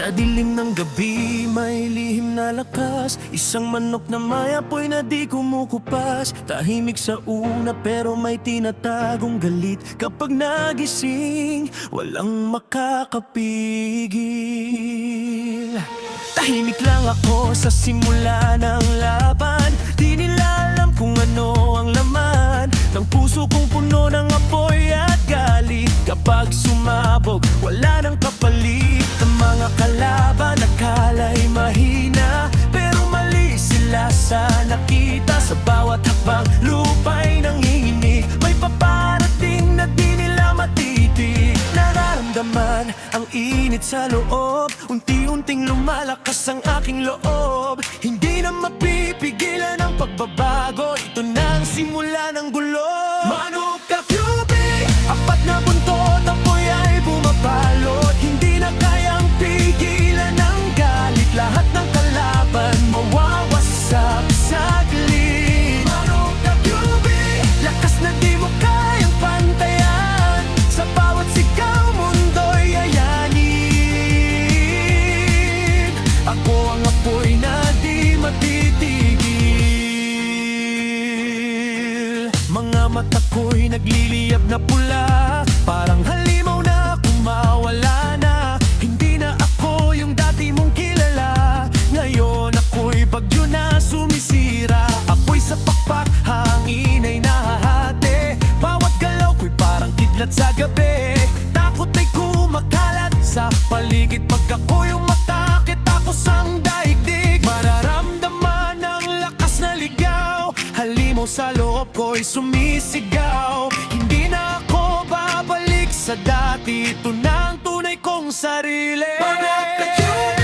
Sa dilim ng gabi may lihim na lakas, isang manok na may apoy na di kumukupas. Tahimik sa una pero may tinatagong galit. Kapag nagising, walang makakapigil. Tahimik lang ako sa simula ng laban. Di nila alam kung ano ang laman ng puso kong puno ng apoy at galit. Kapag sumabog, wala nang kapalit. Ang mga kalaban akala'y mahina, pero mali sila sa nakita. Sa bawat hakbang lupa'y nanginginig, may paparating na di nila matitig. Nararamdaman ang init sa loob, unti-unting lumalakas ang aking loob. Hindi na mapipigilan ang pagbabago, ito na ang simula ng gulo. Manok ka QB, apat na buntot, apoy ay bumabalot. Hindi na kayang pigilan ang galit, lahat ng kalaban mawawasak saglit. Manok ka QB, lakas na di mo kayang pantayan, sa bawat sigaw mundo'y yayanin. Ako ang apoy na di matitigil. Mga mata ko'y nagliliyab na pula, parang halimaw na kumawala na. Hindi na ako yung dati mong kilala, ngayon ako'y bagyo na sumisira. Ako'y sa pakpak, hangin ay nahahati, bawat galaw ko'y parang kidlat sa gabi. Takot ay kumakalat sa paligid, pag ako'y umatakit ako sang daigdig. Mararamdaman ang lakas na ligaw, halimaw sa loob ko'y sumisigaw. Hindi na ako babalik sa dati, ito na ang tunay kong sarili. Manok ka QB,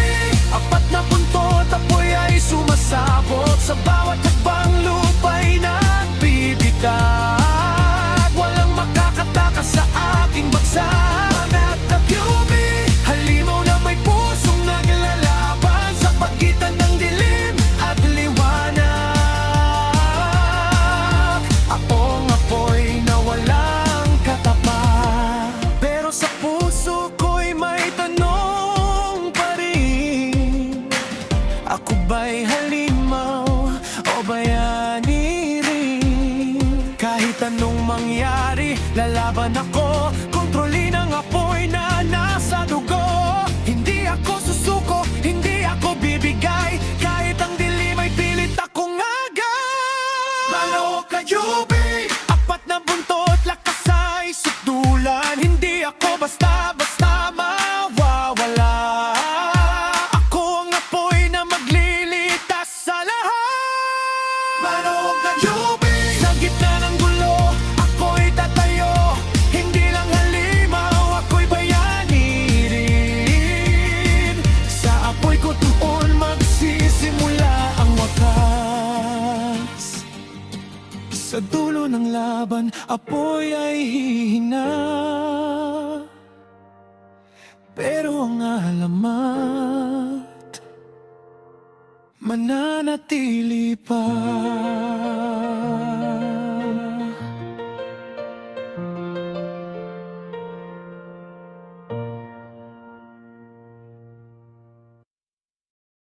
apat na buntot, apoy ay sumasabot. Sa bawat hakbang lupa'y nagbibitak, walang makakatakas sa aking bagsak. Manok ka QB, halimaw na may pusong naglalaban sa pagitan ng dilim at liwanag. Akong apoy na walang katapat, pero sa puso ko'y may tanong pa rin. Ako ba'y halimaw o bayani rin? Kahit anong mangyari, lalaban ako. Kontrolin ang apoy na nasa dugo. Hindi ako susuko, hindi ako bibigay, kahit ang dilim ay pilit akong agad. Manok ka QB, apat na buntot, lakas ay sutulan. Hindi ako basta-basta mawawala. Ako ang apoy na maglilitas sa lahat. Manok ka QB, sa gitna ng gulo, ako'y tatayo. Hindi lang halimaw, ako'y bayani rin. Sa apoy ko doon magsisimula ang wakas. Sa dulo ng laban, apoy ay hihina, pero ang alamat mananatili pa.